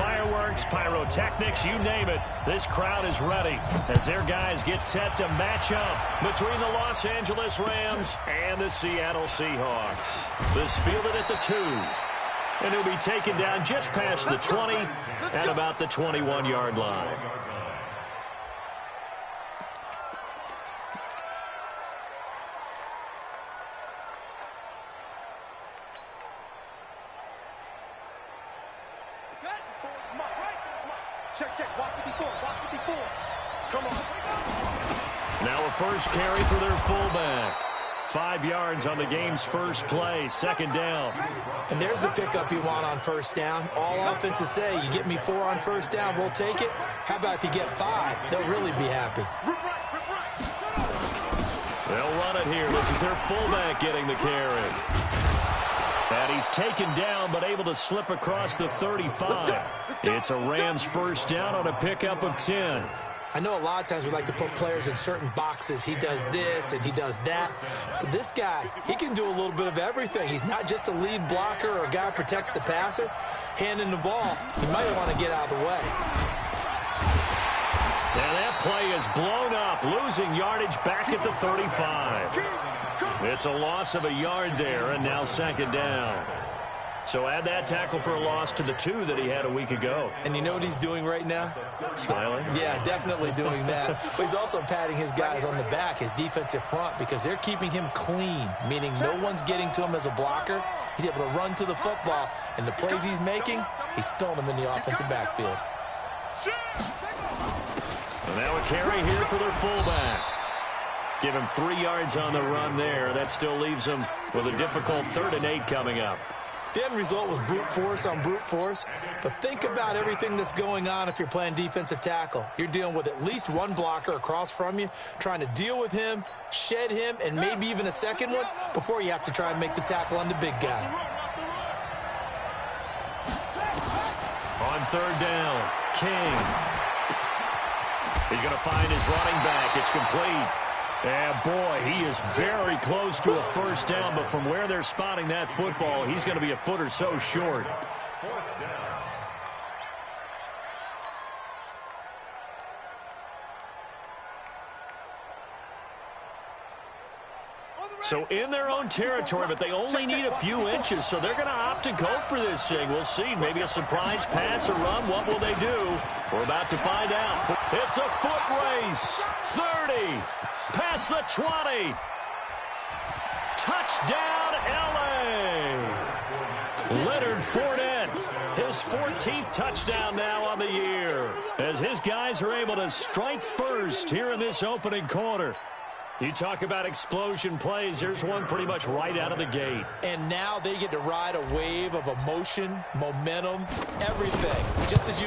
fireworks, pyrotechnics, you name it. This crowd is ready as their guys get set to match up between the Los Angeles Rams and the Seattle Seahawks. This fielded at the 2. And he'll be taken down just past the 20 at about the 21-yard line. Now a first carry for their fullback. 5 yards on the game's first play, second down. And there's the pickup you want on first down. All offenses say, you get me 4 on first down, we'll take it. How about if you get 5? They'll really be happy. They'll run it here. This is their fullback getting the carry. And he's taken down but able to slip across the 35. It's a Rams first down on a pickup of 10. I know a lot of times we like to put players in certain boxes. He does this and he does that. But this guy, he can do a little bit of everything. He's not just a lead blocker or a guy who protects the passer. Handing the ball, he might want to get out of the way. And that play is blown up, losing yardage back at the 35. It's a loss of a yard there, and now second down. So add that tackle for a loss to the 2 that he had a week ago. And you know what he's doing right now? Smiling? Yeah, definitely doing that. But he's also patting his guys on the back, his defensive front, because they're keeping him clean, meaning no one's getting to him as a blocker. He's able to run to the football, and the plays he's making, he's spilling them in the offensive backfield. And now a carry here for their fullback. Give him 3 yards on the run there. That still leaves him with a difficult 3rd and 8 coming up. The end result was brute force on brute force. But think about everything that's going on if you're playing defensive tackle. You're dealing with at least one blocker across from you, trying to deal with him, shed him, and maybe even a second one before you have to try and make the tackle on the big guy. On 3rd down, King. He's going to find his running back. It's complete. And, boy, he is very close to a first down, but from where they're spotting that football, he's going to be a foot or so short. So in their own territory, but they only need a few inches, so they're going to opt to go for this thing. We'll see. Maybe a surprise pass or run. What will they do? We're about to find out. It's a foot race. 30. Past the 20. Touchdown, L.A. Leonard Fournette, his 14th touchdown now on the year, as his guys are able to strike first here in this opening quarter. You talk about explosion plays. Here's one pretty much right out of the gate. And now they get to ride a wave of emotion, momentum, everything. Just as you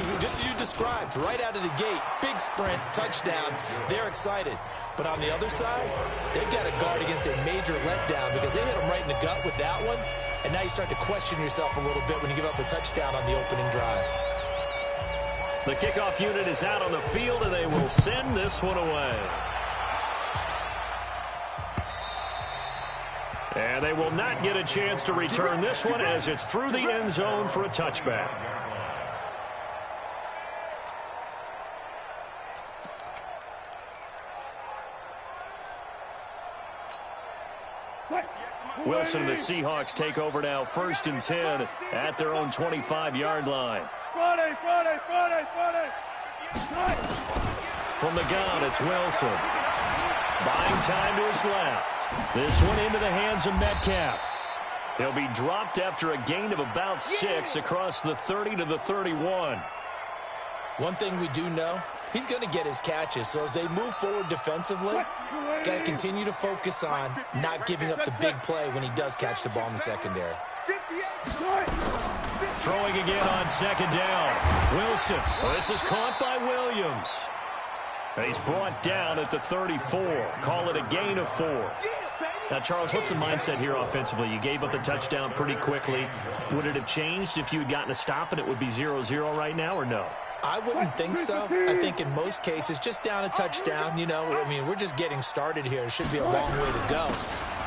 described, right out of the gate, big sprint, touchdown. They're excited. But on the other side, they've got to guard against a major letdown because they hit them right in the gut with that one. And now you start to question yourself a little bit when you give up a touchdown on the opening drive. The kickoff unit is out on the field, and they will send this one away. And they will not get a chance to return this one as it's through the end zone for a touchback. Wilson and the Seahawks take over now, 1st and 10 at their own 25-yard line. From the gun, it's Wilson. Buying time to his left. This one into the hands of Metcalf. He'll be dropped after a gain of about 6 across the 30 to the 31. One thing we do know, he's going to get his catches. So as they move forward defensively, got to continue to focus on not giving up the big play when he does catch the ball in the secondary. Throwing again on 2nd down. Wilson. This is caught by Williams. And he's brought down at the 34. Call it a gain of 4. Now, Charles, what's the mindset here offensively? You gave up the touchdown pretty quickly. Would it have changed if you had gotten a stop and it would be 0-0 right now, or no? I wouldn't think so. I think in most cases, just down a touchdown, you know, I mean, we're just getting started here. It should be a long way to go.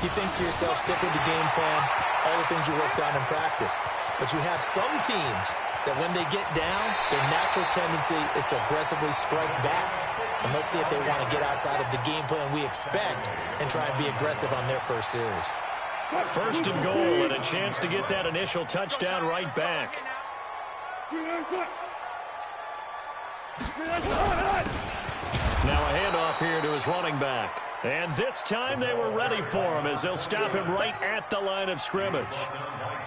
You think to yourself, stick with the game plan, all the things you worked on in practice. But you have some teams that when they get down, their natural tendency is to aggressively strike back. And let's see if they want to get outside of the game plan we expect and try and be aggressive on their first series. First and goal, and a chance to get that initial touchdown right back. Now a handoff here to his running back. And this time they were ready for him as they'll stop him right at the line of scrimmage.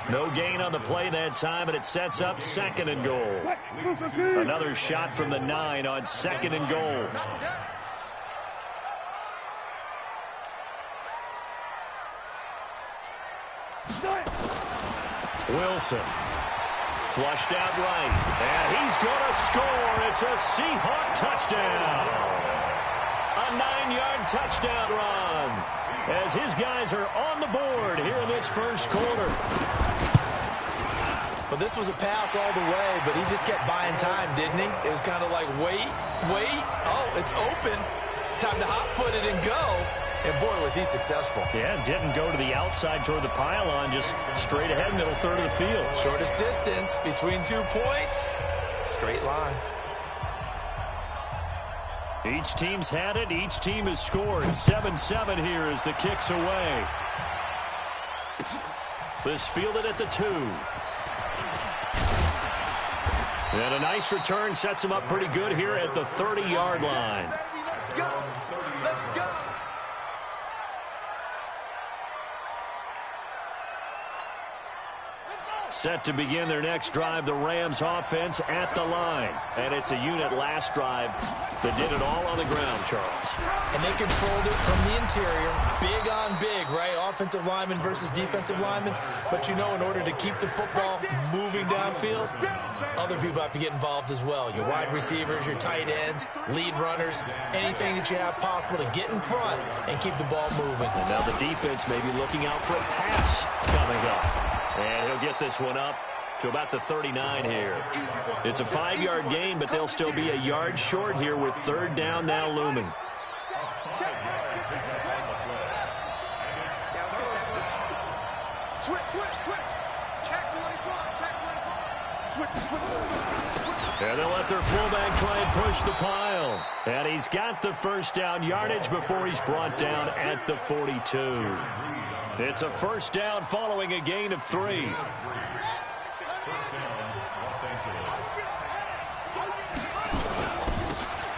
No gain on the play that time, and it sets up second and goal. Another shot from the 9 on second and goal. Wilson. Flushed out right. And he's going to score. It's a Seahawk touchdown. A 9-yard touchdown run. As his guys are on the board here in this first quarter. Well, this was a pass all the way, but he just kept buying time, didn't he? It was kind of like, wait. Oh, it's open. Time to hot-foot it and go. And, boy, was he successful. Yeah, didn't go to the outside toward the pylon, just straight ahead, middle third of the field. Shortest distance between 2 points. Straight line. Each team's had it. Each team has scored. 7-7 here as the kick's away. This fielded at the 2. And a nice return sets him up pretty good here at the 30-yard line. Let's go. Let's go. Set to begin their next drive, the Rams offense at the line. And it's a unit last drive that did it all on the ground, Charles. And they controlled it from the interior. Big on big, right? Offensive lineman versus defensive lineman. But you know, in order to keep the football moving downfield, other people have to get involved as well. Your wide receivers, your tight ends, lead runners, anything that you have possible to get in front and keep the ball moving. And now the defense may be looking out for a pass coming up. And he'll get this one up to about the 39 here. It's a 5-yard gain, but they'll still be a yard short here with third down now looming. And they'll let their fullback try and push the pile. And he's got the first down yardage before he's brought down at the 42. It's a first down following a gain of 3.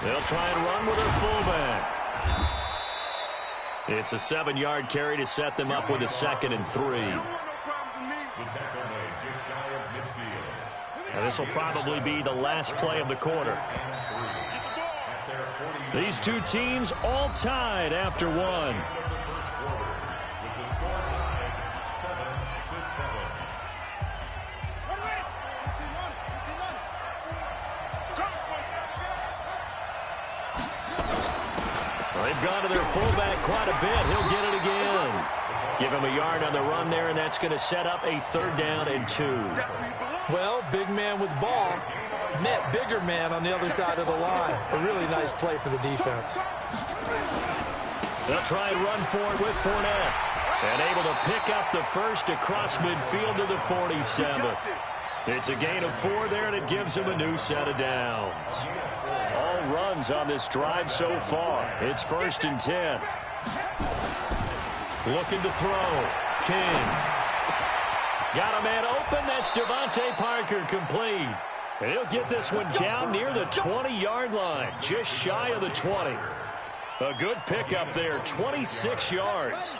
They'll try and run with their fullback. It's a 7-yard carry to set them up with a 2nd and 3. And this will probably be the last play of the quarter. These two teams all tied after one. They've gone to their fullback quite a bit. He'll get it again. Give him a yard on the run there, and that's going to set up a 3rd down and 2. Well, big man with ball met bigger man on the other side of the line. A really nice play for the defense. They'll try and run for it with Fournette. And able to pick up the first across midfield to the 47. It's a gain of 4 there, and it gives him a new set of downs. All runs on this drive so far. It's 1st and 10. Looking to throw. King. Got a man open. That's Devontae Parker complete. And he'll get this one down near the 20-yard line. Just shy of the 20. A good pickup there. 26 yards.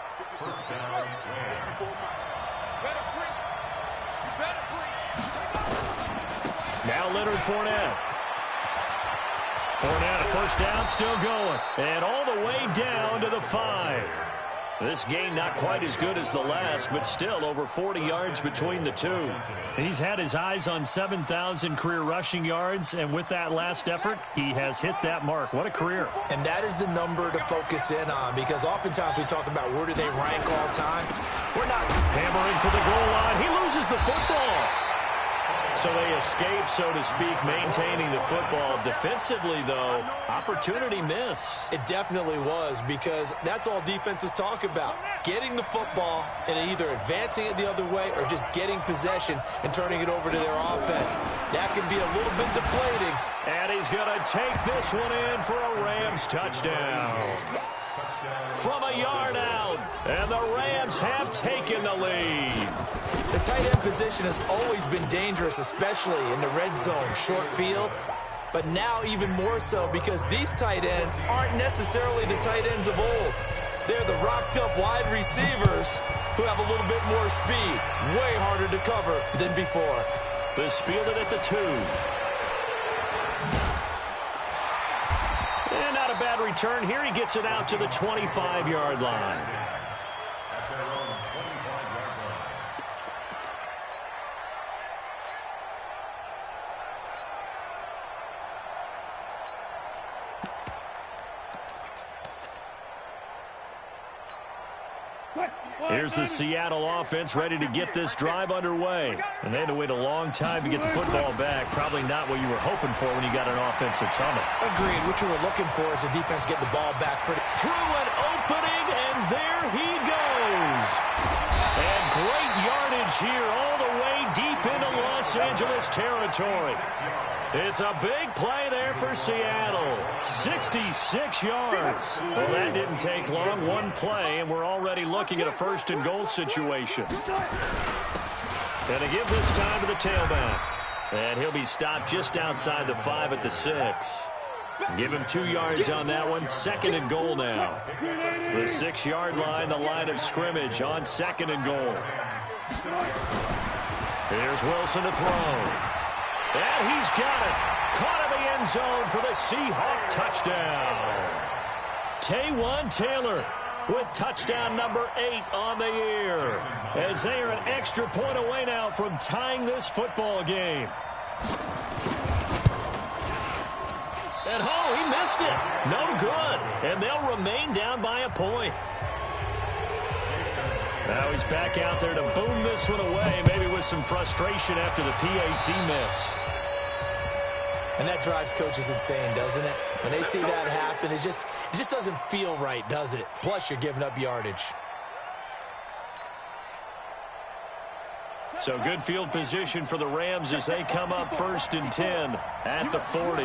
Now Leonard Fournette. Fournette, a first down, still going. And all the way down to the 5. This game not quite as good as the last, but still over 40 yards between the two. He's had his eyes on 7,000 career rushing yards, and with that last effort, he has hit that mark. What a career. And that is the number to focus in on, because oftentimes we talk about where do they rank all time. We're not hammering for the goal line. He loses the football. So they escape, so to speak, maintaining the football. Defensively, though, opportunity miss. It definitely was, because that's all defenses talk about. Getting the football and either advancing it the other way or just getting possession and turning it over to their offense. That can be a little bit deflating. And he's going to take this one in for a Rams touchdown. From a yard out, and the Rams have taken the lead. The tight end position has always been dangerous, especially in the red zone, short field. But now even more so, because these tight ends aren't necessarily the tight ends of old. They're the rocked-up wide receivers who have a little bit more speed. Way harder to cover than before. This fielded at the 2. And not a bad return here. He gets it out to the 25-yard line. Here's the Seattle offense ready to get this drive underway. And they had to wait a long time to get the football back. Probably not what you were hoping for when you got an offense that's humming. Agreed. What you were looking for is the defense get the ball back pretty. Through an opening, and there he goes. And great yardage here all the way deep into Los Angeles territory. It's a big play there for Seattle. 66 yards. Well, that didn't take long. One play, and we're already looking at a first-and-goal situation. And to give this time to the tailback. And he'll be stopped just outside the 5 at the 6. Give him 2 yards on that one. 2nd and goal now. The 6-yard line, the line of scrimmage on 2nd and goal. Here's Wilson to throw. And he's got it. Caught in the end zone for the Seahawk touchdown. Taywan Taylor with touchdown number 8 on the year. As they are an extra point away now from tying this football game. And he missed it. No good. And they'll remain down by a point. Now he's back out there to boom this one away, maybe with some frustration after the PAT miss. And that drives coaches insane, doesn't it? When they see that happen, it just doesn't feel right, does it? Plus, you're giving up yardage. So good field position for the Rams as they come up 1st and 10 at the 40.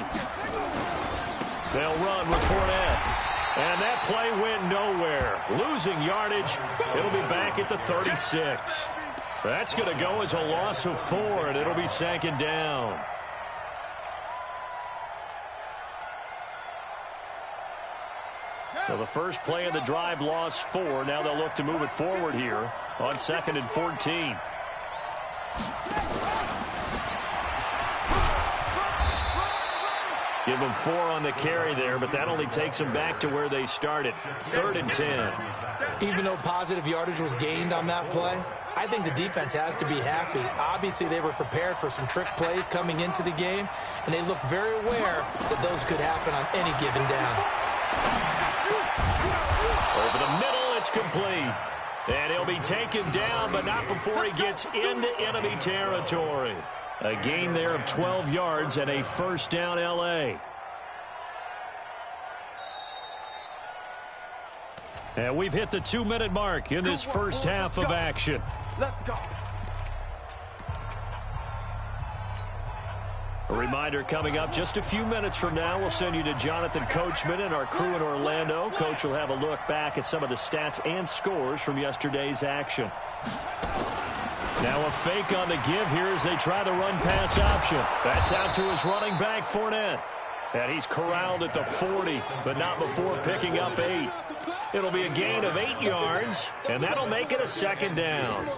They'll run with Fournette. And that play went nowhere. Losing yardage. It'll be back at the 36. That's going to go as a loss of 4, and it'll be 2nd down. So the first play of the drive lost 4. Now they'll look to move it forward here on 2nd and 14. Give them 4 on the carry there, but that only takes them back to where they started. 3rd and 10. Even though positive yardage was gained on that play, I think the defense has to be happy. Obviously, they were prepared for some trick plays coming into the game, and they looked very aware that those could happen on any given down. Over the middle, it's complete. And he'll be taken down, but not before he gets into enemy territory. A gain there of 12 yards and a 1st down L.A. And we've hit the 2-minute mark in this first half of action. Let's go. A reminder coming up just a few minutes from now. We'll send you to Jonathan Coachman and our crew in Orlando. Coach will have a look back at some of the stats and scores from yesterday's action. Now a fake on the give here as they try the run-pass option. That's out to his running back, Fournette. And he's corralled at the 40, but not before picking up 8. It'll be a gain of 8 yards, and that'll make it a 2nd down.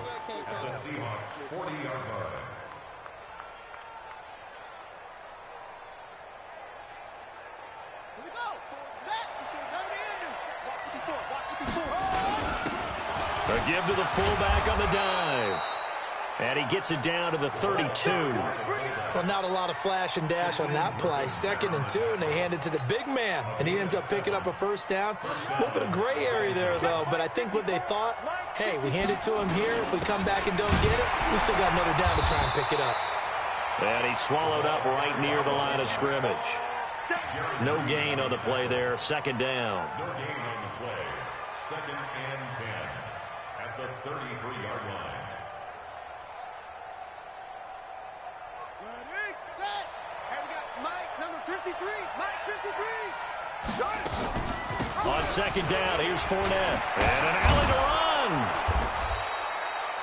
A give to the fullback on the dive. And he gets it down to the 32. Well, not a lot of flash and dash on that play. 2nd and 2, and they hand it to the big man. And he ends up picking up a 1st down. A little bit of gray area there, though. But I think what they thought, hey, we hand it to him here. If we come back and don't get it, we still got another down to try and pick it up. And he's swallowed up right near the line of scrimmage. No gain on the play there. Second down. No gain on the play. 2nd and 10 at the 33-yard line. Ready, set. And we got Mike, number 53. Mike, 53. Got it. On second down, here's Fournette. And an alley to run.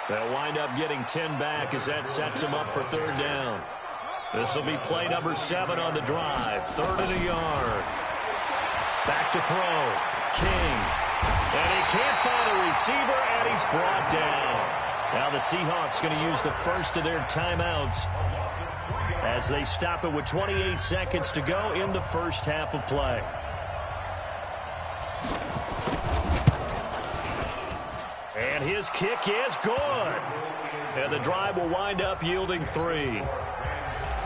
They'll wind up getting 10 back as that sets him up for third down. This will be play number 7 on the drive. 3rd and a yard. Back to throw. King. And he can't find a receiver, and he's brought down. Now the Seahawks going to use the first of their timeouts as they stop it with 28 seconds to go in the first half of play. And his kick is good. And the drive will wind up yielding 3.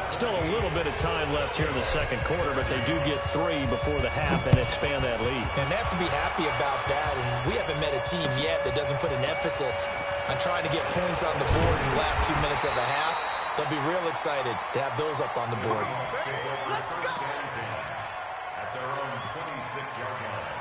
Still a little bit of time left here in the second quarter, but they do get 3 before the half and expand that lead. And they have to be happy about that. And we haven't met a team yet that doesn't put an emphasis on trying to get points on the board in the last 2 minutes of the half. They'll be real excited to have those up on the board. At their own 26-yard line.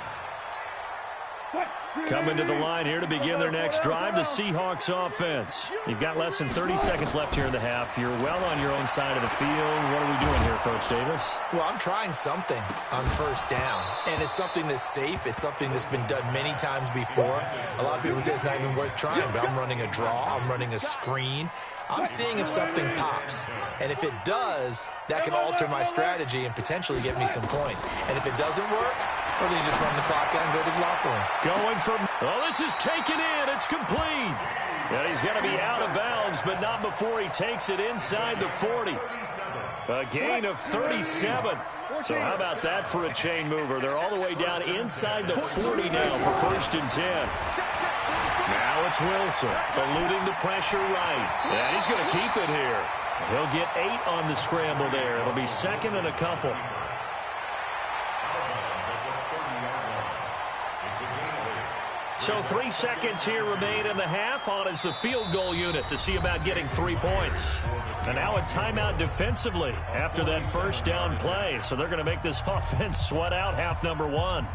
Coming to the line here to begin their next drive, the Seahawks offense. You've got less than 30 seconds left here in the half. You're well on your own side of the field. What are we doing here, Coach Davis? Well, I'm trying something on first down, and it's something that's safe. It's something that's been done many times before. A lot of people say it's not even worth trying, but I'm running a draw. I'm running a screen. I'm seeing if something pops, and if it does, that can alter my strategy and potentially get me some points. And if it doesn't work, well, then you just run the clock out and go to the locker room. Going from, oh, this is taken in. It's complete. And he's going to be out of bounds, but not before he takes it inside the 40. A gain of 37. So how about that for a chain mover? They're all the way down inside the 40 now for 1st and 10. Now it's Wilson, eluding the pressure right. And he's going to keep it here. He'll get 8 on the scramble there. It'll be 2nd and a couple. So 3 seconds here remain in the half. On is the field goal unit to see about getting 3 points. And now a timeout defensively after that first down play. So they're going to make this offense sweat out half number 1.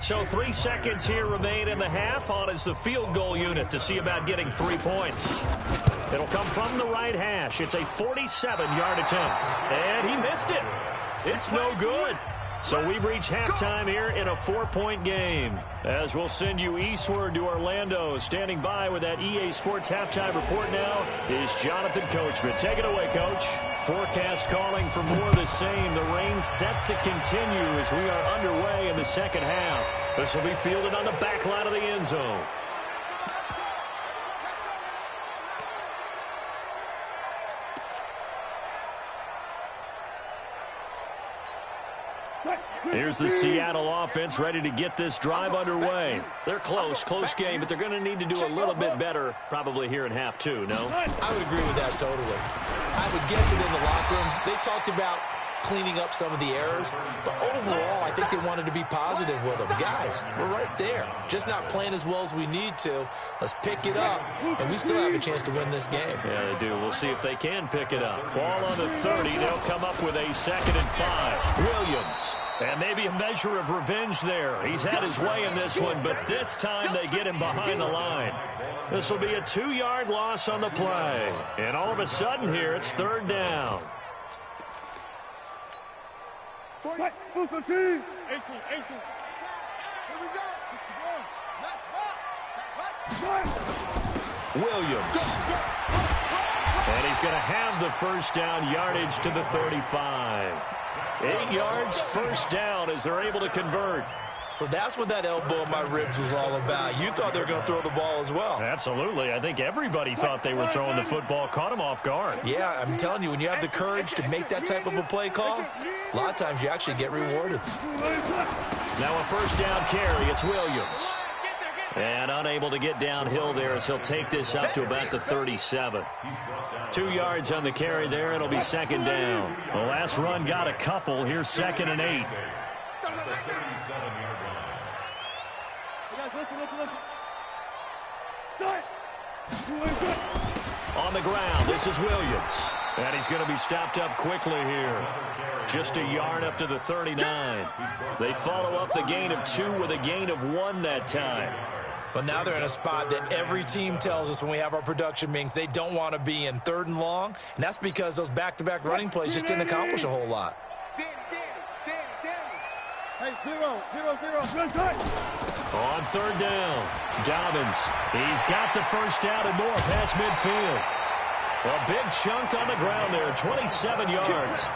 So 3 seconds here remain in the half. On is the field goal unit to see about getting 3 points. It'll come from the right hash. It's a 47-yard attempt. And he missed it. It's no good. So we've reached halftime here in a 4-point game. As we'll send you eastward to Orlando. Standing by with that EA Sports halftime report now is Jonathan Coachman. Take it away, Coach. Forecast calling for more of the same. The rain set to continue as we are underway in the second half. This will be fielded on the back line of the end zone. Here's the Seattle offense ready to get this drive underway. They're close game, but they're going to need to do a little bit better probably here in half 2, no? I would agree with that totally. I would guess it in the locker room. They talked about cleaning up some of the errors, but overall, I think they wanted to be positive with them. Guys, we're right there. Just not playing as well as we need to. Let's pick it up, and we still have a chance to win this game. Yeah, they do. We'll see if they can pick it up. Ball on the 30. They'll come up with a 2nd and 5. Williams. And maybe a measure of revenge there. He's had his way in this one, but this time they get him behind the line. This will be a 2-yard loss on the play. And all of a sudden here, it's 3rd down. Williams. And he's going to have the first down yardage to the 35. 8 yards, first down as they're able to convert. So that's what that elbow in my ribs was all about. You thought they were going to throw the ball as well. Absolutely. I think everybody thought they were throwing the football, caught him off guard. Yeah, I'm telling you, when you have the courage to make that type of a play call, a lot of times you actually get rewarded. Now a first down carry. It's Williams. And unable to get downhill there as he'll take this up to about the 37. 2 yards on the carry there. It'll be 2nd down. The last run got a couple. Here's 2nd and 8. On the ground, this is Williams. And he's going to be stopped up quickly here. Just a yard up to the 39. They follow up the gain of 2 with a gain of 1 that time. But now they're in a spot that every team tells us when we have our production meetings they don't want to be in, 3rd and long. And that's because those back-to-back running plays just didn't accomplish a whole lot. Hey, zero. On 3rd down, Dobbins. He's got the first down and more past midfield. A big chunk on the ground there, 27 yards.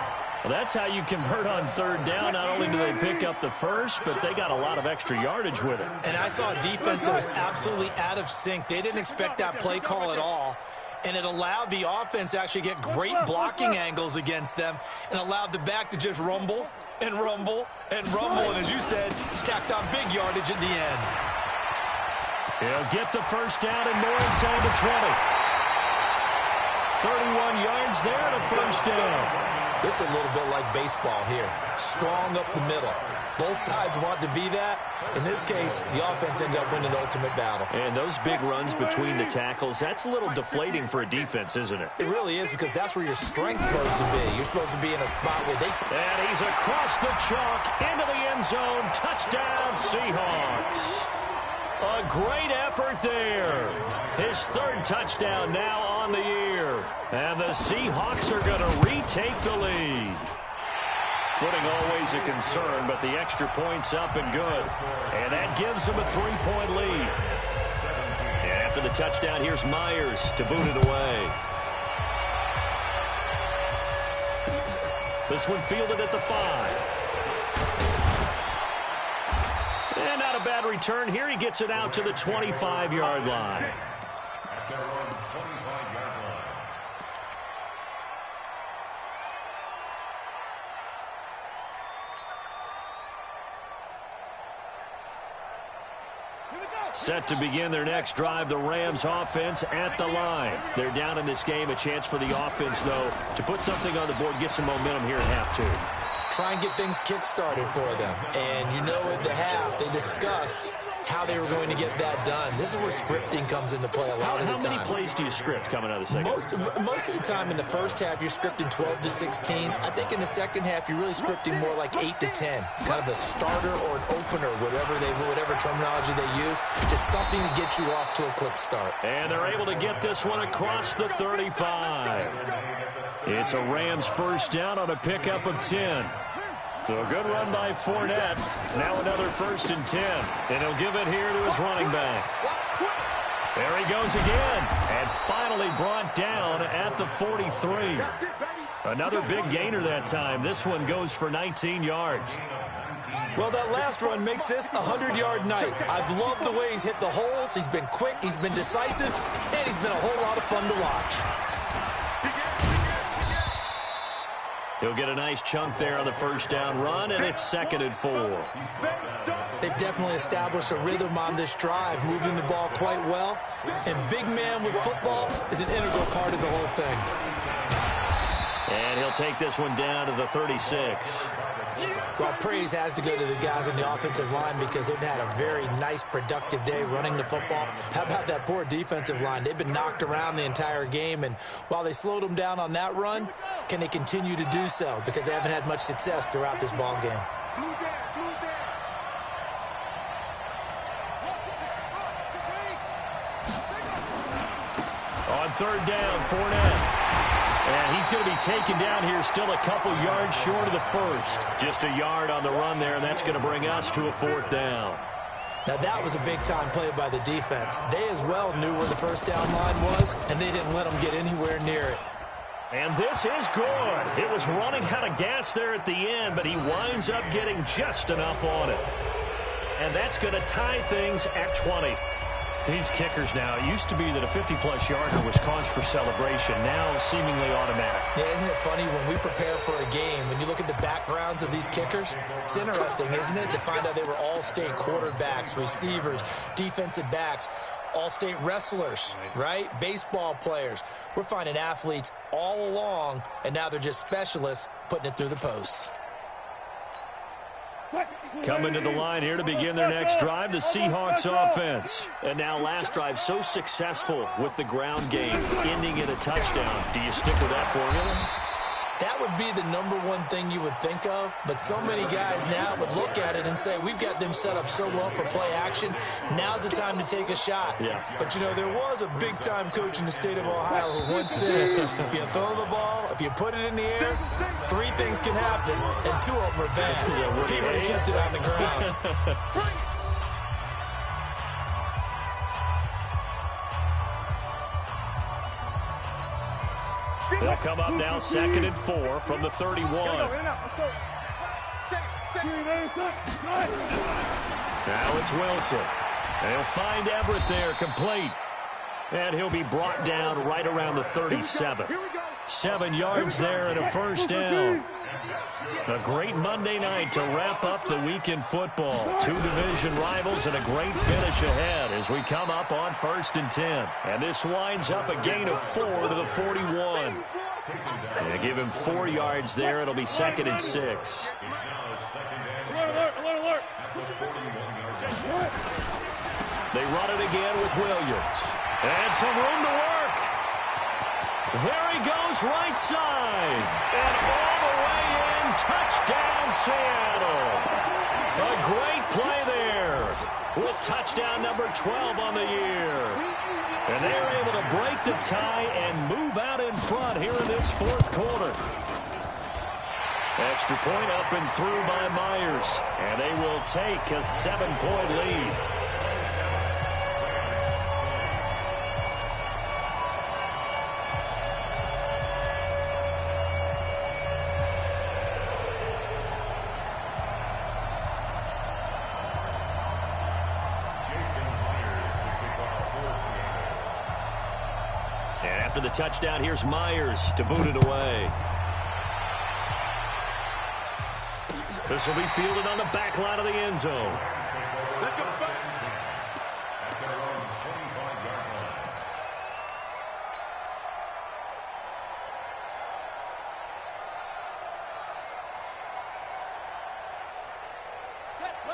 Well, that's how you convert on 3rd down. Not only do they pick up the first, but they got a lot of extra yardage with it. And I saw a defense that was absolutely out of sync. They didn't expect that play call at all. And it allowed the offense to actually get great blocking angles against them and allowed the back to just rumble and rumble and rumble. And as you said, tacked on big yardage at the end. He'll get the first down and more inside the 20. 31 yards there and a first down. This is a little bit like baseball here. Strong up the middle. Both sides want to be that. In this case, the offense ended up winning the ultimate battle. And those big runs between the tackles, that's a little deflating for a defense, isn't it? It really is, because that's where your strength's supposed to be. You're supposed to be in a spot where they... And he's across the chalk into the end zone. Touchdown, Seahawks. A great effort there. His 3rd touchdown now on the year. And the Seahawks are going to retake the lead. Footing always a concern, but the extra point's up and good. And that gives them a 3-point lead. And after the touchdown, here's Myers to boot it away. This one fielded at the 5. And not a bad return here. He gets it out to the 25-yard line. At their own 25-yard line. Set to begin their next drive, the Rams offense at the line. They're down in this game. A chance for the offense, though, to put something on the board, get some momentum here at half 2. Try and get things kick-started for them. And you know at the half, they discussed how they were going to get that done. This is where scripting comes into play a lot of the time. How many plays do you script coming out of the second? Most of the time in the first half, you're scripting 12 to 16. I think in the second half, you're really scripting more like 8 to 10. Kind of a starter or an opener, whatever terminology they use. Just something to get you off to a quick start. And they're able to get this one across the 35. It's a Rams first down on a pickup of 10. So a good run by Fournette. Now another 1st and 10. And he'll give it here to his running back. There he goes again. And finally brought down at the 43. Another big gainer that time. This one goes for 19 yards. Well, that last run makes this a 100-yard night. I've loved the way he's hit the holes. He's been quick, he's been decisive, and he's been a whole lot of fun to watch. He'll get a nice chunk there on the first down run, and it's 2nd and 4. They've definitely established a rhythm on this drive, moving the ball quite well. And big man with football is an integral part of the whole thing. And he'll take this one down to the 36. Well, praise has to go to the guys on the offensive line because they've had a very nice, productive day running the football. How about that poor defensive line? They've been knocked around the entire game, and while they slowed them down on that run, can they continue to do so? Because they haven't had much success throughout this ball game. On 3rd down, Fournette. And he's going to be taken down here still a couple yards short of the first. Just a yard on the run there, and that's going to bring us to a 4th down. Now, that was a big-time play by the defense. They as well knew where the first down line was, and they didn't let them get anywhere near it. And this is good. It was running out of gas there at the end, but he winds up getting just enough on it. And that's going to tie things at 20. These kickers now, it used to be that a 50-plus yarder was cause for celebration. Now seemingly automatic. Yeah, isn't it funny when we prepare for a game, when you look at the backgrounds of these kickers, it's interesting, isn't it, to find out they were all-state quarterbacks, receivers, defensive backs, all-state wrestlers, right? Baseball players. We're finding athletes all along, and now they're just specialists putting it through the posts. Coming to the line here to begin their next drive, the Seahawks offense. And now last drive so successful with the ground game, ending in a touchdown. Do you stick with that formula? That would be the #1 thing you would think of, but so many guys now would look at it and say, we've got them set up so well for play action. Now's the time to take a shot. Yeah. But, you know, there was a big-time coach in the state of Ohio who once said, if you throw the ball, if you put it in the air, 3 things can happen, and 2 of them are bad. He would have kissed it on the ground. They'll come up now 2nd and 4 from the 31. Now it's Wilson. They'll find Everett there, complete. And he'll be brought down right around the 37. 7 yards there and a first down. A great Monday night to wrap up the week in football. 2 division rivals and a great finish ahead as we come up on 1st and 10. And this winds up a gain of 4 to the 41. And give him 4 yards there. It'll be 2nd and 6. They run it again with Williams. And some room to work. There he goes, right side. And all the way in, touchdown Seattle. A great play there with touchdown number 12 on the year. And they're able to break the tie and move out in front here in this 4th quarter. Extra point up and through by Myers. And they will take a 7-point lead. After the touchdown, here's Myers to boot it away. This will be fielded on the back line of the end zone. Let's go.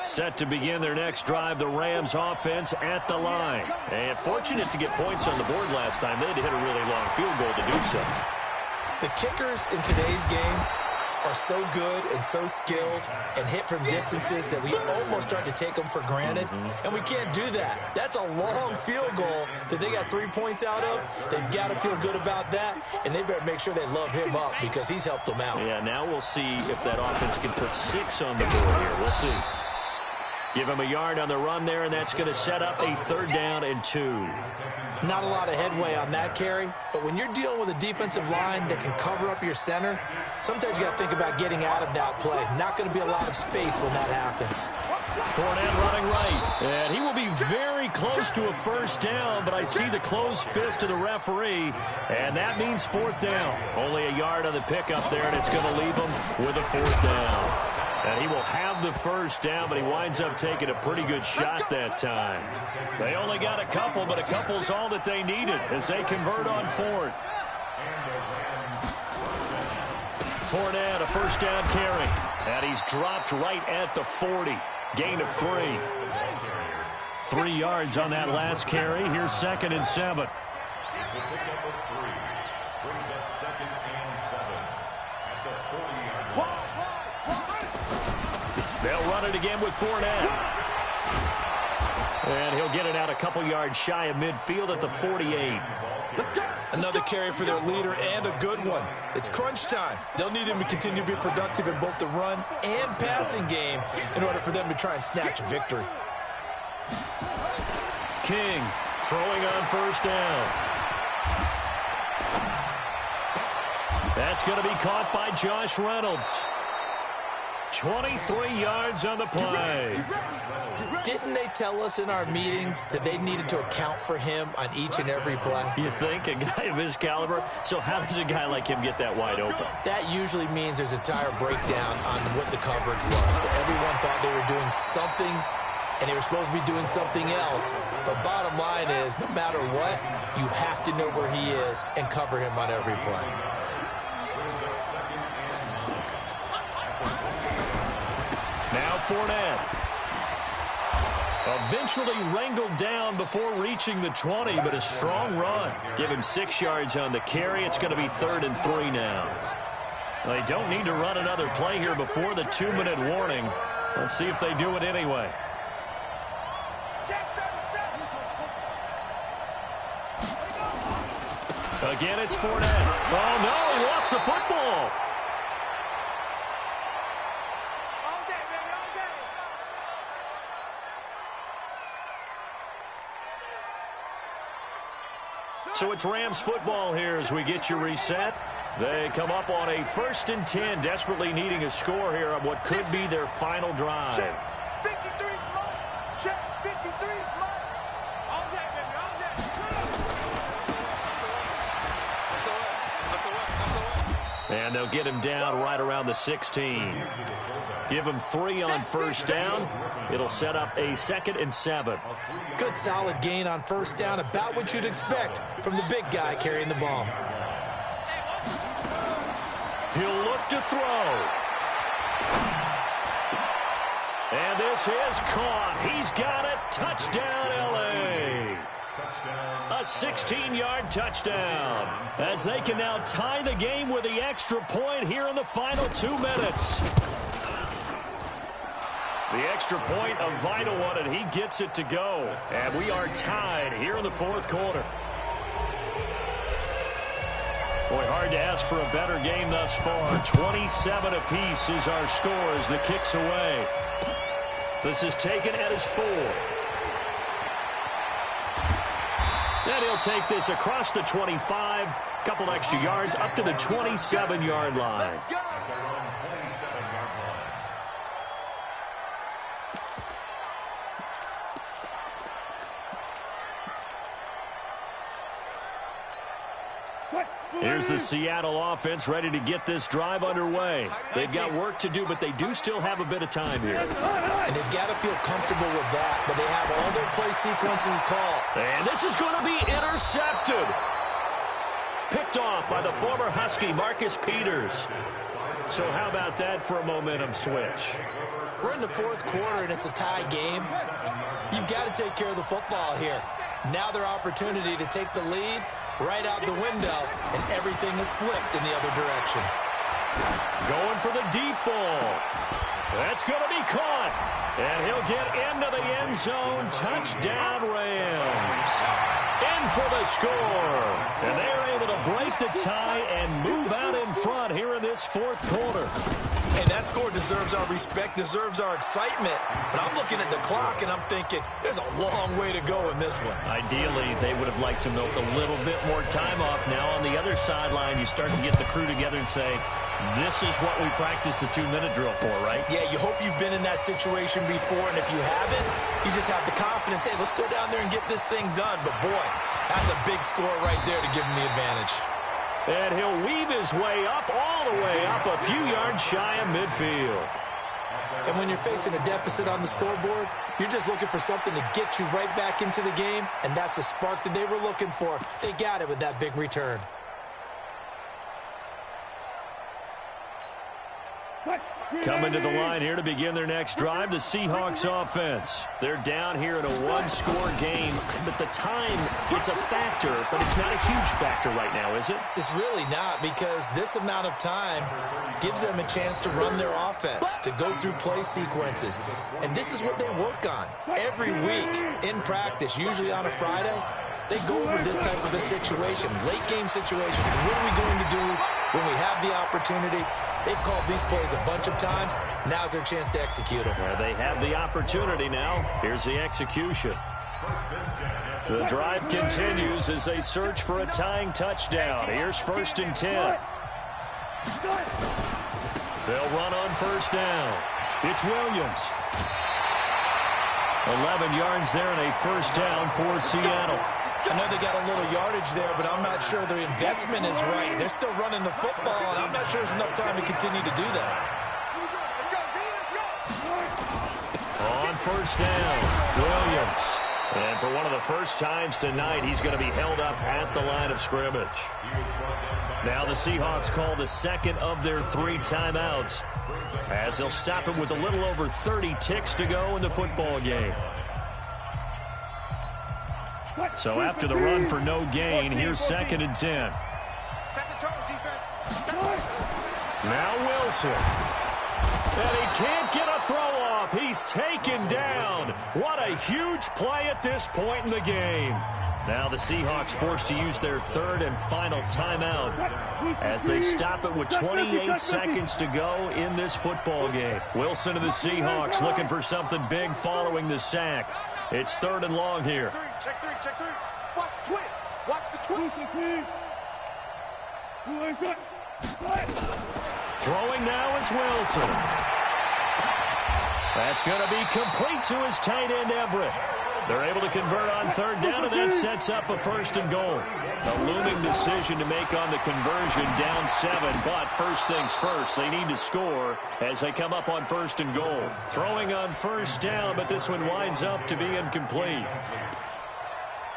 Set to begin their next drive, the Rams offense at the line. And fortunate to get points on the board last time. They had to hit a really long field goal to do so. The kickers in today's game are so good and so skilled and hit from distances that we almost start to take them for granted. And we can't do that. That's a long field goal that they got 3 points out of. They've got to feel good about that, and they better make sure they love him up because he's helped them out. Yeah, now we'll see if that offense can put 6 on the board here. We'll see. Give him a yard on the run there, and that's going to set up a 3rd down and 2. Not a lot of headway on that carry, but when you're dealing with a defensive line that can cover up your center, sometimes you got to think about getting out of that play. Not going to be a lot of space when that happens. Fournette running right, and he will be very close to a 1st down, but I see the closed fist of the referee, and that means 4th down. Only a yard on the pickup there, and it's going to leave him with a 4th down. And he will have the 1st down, but he winds up taking a pretty good shot that time. They only got a couple, but a couple's all that they needed as they convert on 4th. Fournette, a 1st down carry. And he's dropped right at the 40. Gain of 3. 3 yards on that last carry. Here's 2nd and 7. It's a pickup of 3. Brings up 2nd and 7 at the 40-yard line. They'll run it again with Fournette. And he'll get it out a couple yards shy of midfield at the 48. Another carry for their leader and a good one. It's crunch time. They'll need him to continue to be productive in both the run and passing game in order for them to try and snatch a victory. King throwing on 1st down. That's going to be caught by Josh Reynolds. 23 yards on the play. Didn't they tell us in our meetings that they needed to account for him on each and every play? You think? A guy of his caliber? So how does a guy like him get that wide open? That usually means there's a tire breakdown on what the coverage was. Everyone thought they were doing something, and they were supposed to be doing something else. But bottom line is, no matter what, you have to know where he is and cover him on every play. Now Fournette. Eventually wrangled down before reaching the 20, but a strong run. Give him 6 yards on the carry. It's going to be 3rd and 3 now. They don't need to run another play here before the 2-minute warning. Let's see if they do it anyway. Again, it's Fournette. Oh, no, he lost the football. So it's Rams football here as we get you reset. They come up on a 1st and 10, desperately needing a score here on what could be their final drive. Check. 53's mine. Check. 53's mine. All day, baby. All day. And they'll get him down right around the 16. Give him 3 on 1st down. It'll set up a 2nd and 7. Good solid gain on 1st down, about what you'd expect from the big guy carrying the ball. He'll look to throw. And this is caught. He's got it. Touchdown, L.A. A 16-yard touchdown. As they can now tie the game with the extra point here in the final 2 minutes. The extra point, a vital one, and he gets it to go. And we are tied here in the 4th quarter. Boy, hard to ask for a better game thus far. 27 apiece is our score as the kick's away. This is taken at his 4. Then he'll take this across the 25. Couple extra yards up to the 27-yard line. Here's the Seattle offense ready to get this drive underway. They've got work to do, but they do still have a bit of time here. And they've got to feel comfortable with that, but they have all their play sequences called. And this is going to be intercepted. Picked off by the former Husky, Marcus Peters. So how about that for a momentum switch? We're in the 4th quarter, and it's a tie game. You've got to take care of the football here. Now their opportunity to take the lead right out the window, and everything is flipped in the other direction. Going for the deep ball. That's going to be caught. And he'll get into the end zone. Touchdown, Rams. In for the score. And they're able to break the tie and move out in front here in this 4th quarter. And that score deserves our respect, deserves our excitement. But I'm looking at the clock, and I'm thinking, there's a long way to go in this one. Ideally, they would have liked to milk a little bit more time off. Now on the other sideline, you start to get the crew together and say, this is what we practiced the 2-minute drill for, right? Yeah, you hope you've been in that situation before, and if you haven't, you just have the confidence, hey, let's go down there and get this thing done. But, boy, that's a big score right there to give them the advantage. And he'll weave his way up, all the way up, a few yards shy of midfield. And when you're facing a deficit on the scoreboard, you're just looking for something to get you right back into the game, and that's the spark that they were looking for. They got it with that big return. Coming to the line here to begin their next drive, the Seahawks offense. They're down here in a 1-score game, but the time, it's a factor, but it's not a huge factor right now, is it? It's really not, because this amount of time gives them a chance to run their offense, to go through play sequences. And this is what they work on every week in practice, usually on a Friday. They go over this type of a situation, late game situation. What are we going to do when we have the opportunity? They've called these plays a bunch of times. Now's their chance to execute them. They have the opportunity now. Here's the execution. The drive continues as they search for a tying touchdown. Here's 1st and 10. They'll run on 1st down. It's Williams. 11 yards there and a 1st down for Seattle. I know they got a little yardage there, but I'm not sure their investment is right. They're still running the football, and I'm not sure there's enough time to continue to do that. On 1st down, Williams. And for one of the first times tonight, he's going to be held up at the line of scrimmage. Now the Seahawks call the second of their 3 timeouts, as they'll stop it with a little over 30 ticks to go in the football game. So after the run for no gain, here's 2nd and 10. Second turn, defense. Now Wilson. And he can't get a throw off. He's taken down. What a huge play at this point in the game. Now the Seahawks forced to use their 3rd and final timeout as they stop it with 28 seconds to go in this football game. Wilson and the Seahawks looking for something big following the sack. It's 3rd and long here. Check three. Watch the twin. Watch the twin. Throwing now is Wilson. That's going to be complete to his tight end, Everett. They're able to convert on 3rd down, and that sets up a 1st and goal. A looming decision to make on the conversion, down 7, but first things first, they need to score as they come up on 1st and goal. Throwing on 1st down, but this one winds up to be incomplete.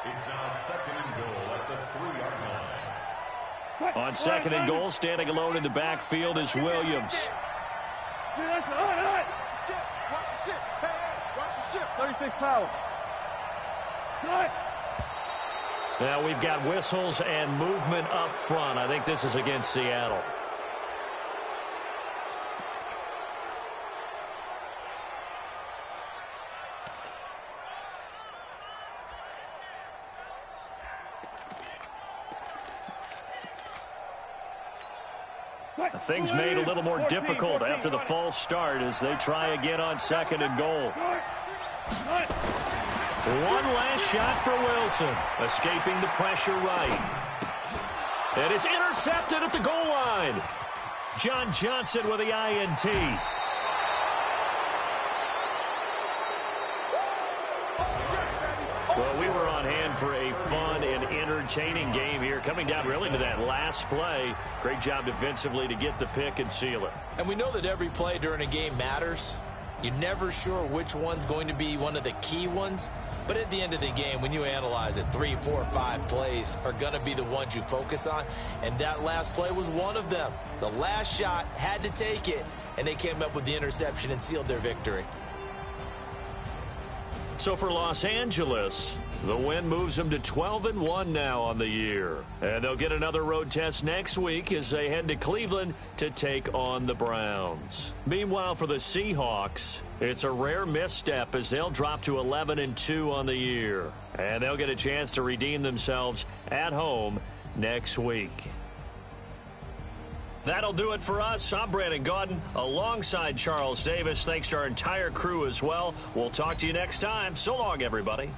It's now 2nd and goal at the 3-yard line. On 2nd and goal, standing alone in the backfield is Williams. Watch the ship. Hey, watch the ship. 36 power. Now we've got whistles and movement up front. I think this is against Seattle. Things made a little more difficult after the false start as they try again on 2nd and goal. One last shot for Wilson, escaping the pressure right. And it's intercepted at the goal line. John Johnson with the INT. Well, we were on hand for a fun and entertaining game here, coming down really to that last play. Great job defensively to get the pick and seal it. And we know that every play during a game matters. You're never sure which one's going to be one of the key ones. But at the end of the game, when you analyze it, 3, 4, 5 plays are going to be the ones you focus on. And that last play was one of them. The last shot had to take it, and they came up with the interception and sealed their victory. So for Los Angeles, the win moves them to 12-1 now on the year. And they'll get another road test next week as they head to Cleveland to take on the Browns. Meanwhile, for the Seahawks, it's a rare misstep as they'll drop to 11-2 on the year. And they'll get a chance to redeem themselves at home next week. That'll do it for us. I'm Brandon Gaudin alongside Charles Davis. Thanks to our entire crew as well. We'll talk to you next time. So long, everybody.